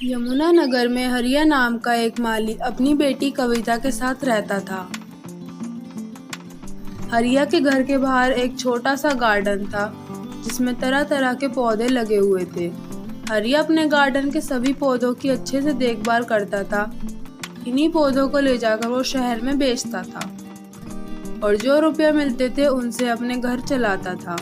यमुना नगर में हरिया नाम का एक माली अपनी बेटी कविता के साथ रहता था। हरिया के घर के बाहर एक छोटा सा गार्डन था जिसमें तरह तरह के पौधे लगे हुए थे। हरिया अपने गार्डन के सभी पौधों की अच्छे से देखभाल करता था। इन्हीं पौधों को ले जाकर वो शहर में बेचता था और जो रुपए मिलते थे उनसे अपने घर चलाता था।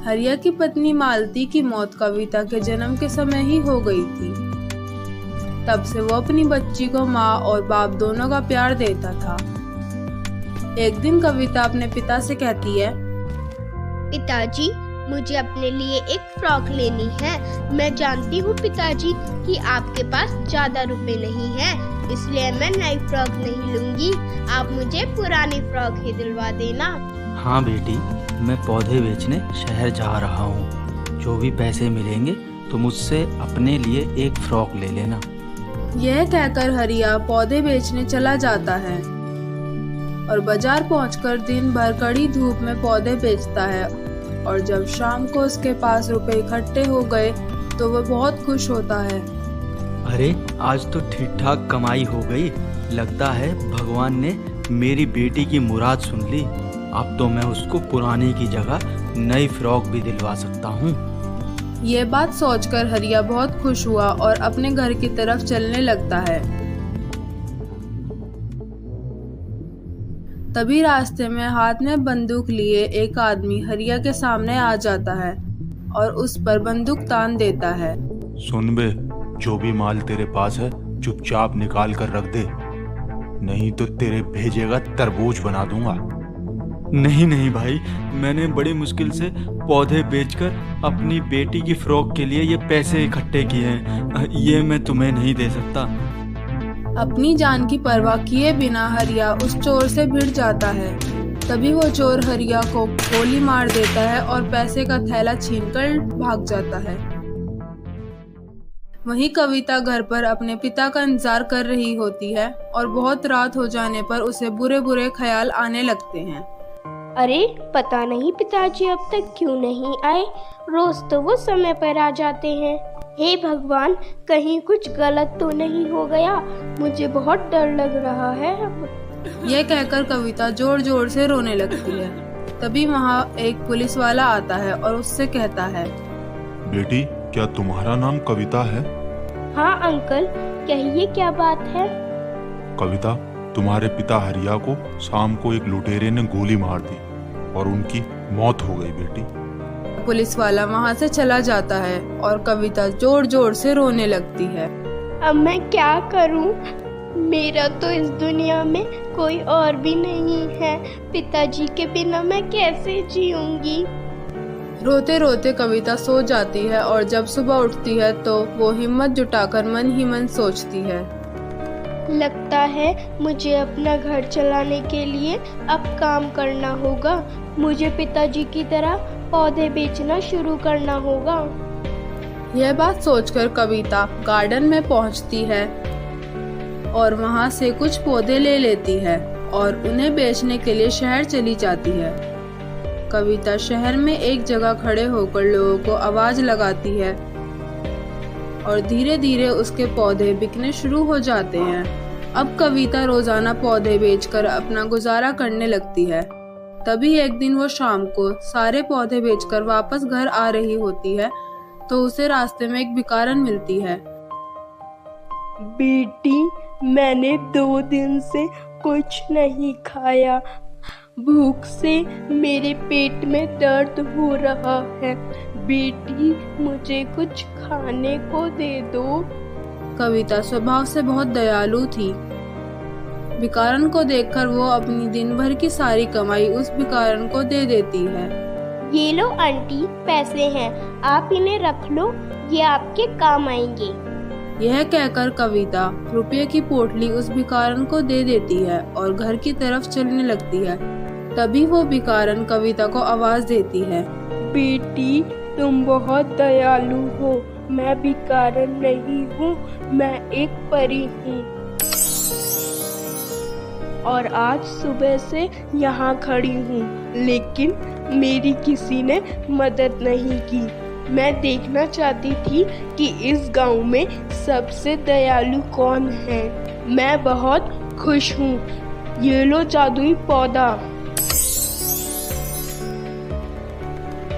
हरिया की पत्नी मालती की मौत कविता के जन्म के समय ही हो गई थी। तब से वो अपनी बच्ची को माँ और बाप दोनों का प्यार देता था। एक दिन कविता अपने पिता से कहती है, पिताजी, मुझे अपने लिए एक फ्रॉक लेनी है। मैं जानती हूँ पिताजी कि आपके पास ज्यादा रुपए नहीं है, इसलिए मैं नई फ्रॉक नहीं लूंगी। आप मुझे पुरानी फ्रॉक ही दिलवा देना। हाँ बेटी, मैं पौधे बेचने शहर जा रहा हूँ। जो भी पैसे मिलेंगे तो मुझसे अपने लिए एक फ्रॉक ले लेना। यह कहकर हरिया पौधे बेचने चला जाता है और बाजार पहुंचकर दिन भर कड़ी धूप में पौधे बेचता है। और जब शाम को उसके पास रुपए इकट्ठे हो गए तो वह बहुत खुश होता है। अरे, आज तो ठीक ठाक कमाई हो गई। लगता है भगवान ने मेरी बेटी की मुराद सुन ली। अब तो मैं उसको पुरानी की जगह नई फ्रॉक भी दिलवा सकता हूँ। ये बात सोचकर हरिया बहुत खुश हुआ और अपने घर की तरफ चलने लगता है। तभी रास्ते में हाथ में बंदूक लिए एक आदमी हरिया के सामने आ जाता है और उस पर बंदूक तान देता है। सुन बे, जो भी माल तेरे पास है चुपचाप निकाल कर रख दे, नहीं तो तेरे भेजेगा तरबूज बना दूंगा। नहीं नहीं भाई, मैंने बड़ी मुश्किल से पौधे बेचकर अपनी बेटी की फ्रॉक के लिए ये पैसे इकट्ठे किए हैं। ये मैं तुम्हें नहीं दे सकता। अपनी जान की परवाह किए बिना हरिया उस चोर से भिड़ जाता है। तभी वो चोर हरिया को गोली मार देता है और पैसे का थैला छीनकर भाग जाता है। वहीं कविता घर पर अपने पिता का इंतजार कर रही होती है और बहुत रात हो जाने पर उसे बुरे बुरे ख्याल आने लगते हैं। अरे, पता नहीं पिताजी अब तक क्यों नहीं आए। रोज तो वो समय पर आ जाते हैं। हे भगवान, कहीं कुछ गलत तो नहीं हो गया। मुझे बहुत डर लग रहा है अब। यह कहकर कविता जोर जोर से रोने लगती है। तभी वहाँ एक पुलिस वाला आता है और उससे कहता है, बेटी, क्या तुम्हारा नाम कविता है? हाँ अंकल, कहिए क्या बात है। कविता, तुम्हारे पिता हरिया को शाम को एक लुटेरे ने गोली मार दी और उनकी मौत हो गई बेटी। पुलिस वाला वहाँ से चला जाता है और कविता जोर जोर से रोने लगती है। अब मैं क्या करूं? मेरा तो इस दुनिया में कोई और भी नहीं है। पिताजी के बिना मैं कैसे जीऊंगी? रोते रोते कविता सो जाती है और जब सुबह उठती है तो वो हिम्मत जुटाकर मन ही मन सोचती है, लगता है मुझे अपना घर चलाने के लिए अब काम करना होगा। मुझे पिताजी की तरह पौधे बेचना शुरू करना होगा। यह बात सोचकर कविता गार्डन में पहुंचती है और वहां से कुछ पौधे ले लेती है और उन्हें बेचने के लिए शहर चली जाती है। कविता शहर में एक जगह खड़े होकर लोगों को आवाज लगाती है और धीरे धीरे उसके पौधे बिकने शुरू हो जाते हैं। अब कविता रोजाना पौधे बेचकर अपना गुजारा करने लगती है। तभी एक दिन वो शाम को सारे पौधे बेचकर वापस घर आ रही होती है तो उसे रास्ते में एक भिखारन मिलती है। बेटी, मैंने 2 दिन से कुछ नहीं खाया। भूख से मेरे पेट में दर्द हो रहा है। बेटी, मुझे कुछ खाने को दे दो। कविता स्वभाव से बहुत दयालु थी। भिखारन को देखकर वो अपनी दिन भर की सारी कमाई उस भिखारन को दे देती है। ये लो आंटी, पैसे हैं, आप इन्हें रख लो, ये आपके काम आएंगे। यह कहकर कविता रुपये की पोटली उस भिखारन को दे देती है और घर की तरफ चलने लगती है। तभी वो भिखारन कविता को आवाज देती है, बेटी, तुम बहुत दयालु हो। मैं भिखारन नहीं हूँ, मैं एक परी हूँ और आज सुबह से यहाँ खड़ी हूँ, लेकिन मेरी किसी ने मदद नहीं की। मैं देखना चाहती थी कि इस गांव में सबसे दयालु कौन है। मैं बहुत खुश हूँ। ये लो जादुई पौधा।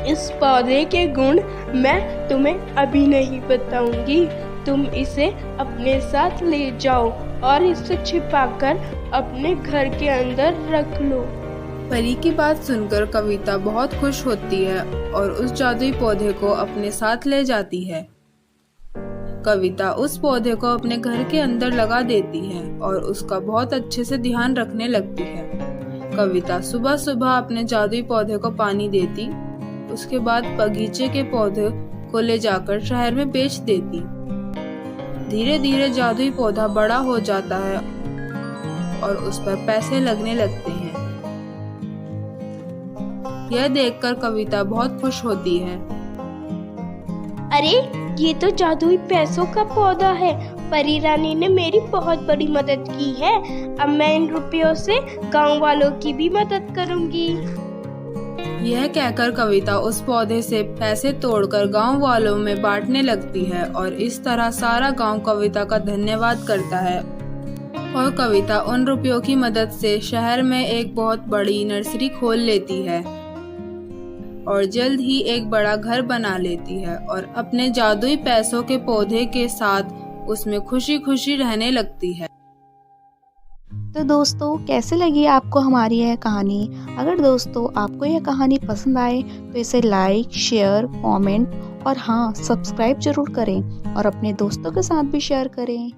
इस पौधे के गुण मैं तुम्हें अभी नहीं बताऊंगी। तुम इसे अपने साथ ले जाओ और इसे छिपाकर अपने घर के अंदर रख लो। परी की बात सुनकर कविता बहुत खुश होती है और उस जादुई पौधे को अपने साथ ले जाती है। कविता उस पौधे को अपने घर के अंदर लगा देती है और उसका बहुत अच्छे से ध्यान रखने लगती है। कविता सुबह सुबह अपने जादुई पौधे को पानी देती, उसके बाद बगीचे के पौधे को ले जाकर शहर में बेच देती। धीरे धीरे जादुई पौधा बड़ा हो जाता है और उस पर पैसे लगने लगते हैं। यह देखकर कविता बहुत खुश होती है। अरे ये तो जादुई पैसों का पौधा है। परी रानी ने मेरी बहुत बड़ी मदद की है। अब मैं इन रुपयों से गांव वालों की भी मदद करूंगी। यह कहकर कविता उस पौधे से पैसे तोड़कर गांव वालों में बांटने लगती है और इस तरह सारा गांव कविता का धन्यवाद करता है और कविता उन रुपयों की मदद से शहर में एक बहुत बड़ी नर्सरी खोल लेती है और जल्द ही एक बड़ा घर बना लेती है और अपने जादुई पैसों के पौधे के साथ उसमें खुशी खुशी रहने लगती है। तो दोस्तों, कैसे लगी आपको हमारी यह कहानी? अगर दोस्तों आपको यह कहानी पसंद आए तो इसे लाइक, शेयर, कमेंट और हाँ, सब्सक्राइब जरूर करें और अपने दोस्तों के साथ भी शेयर करें।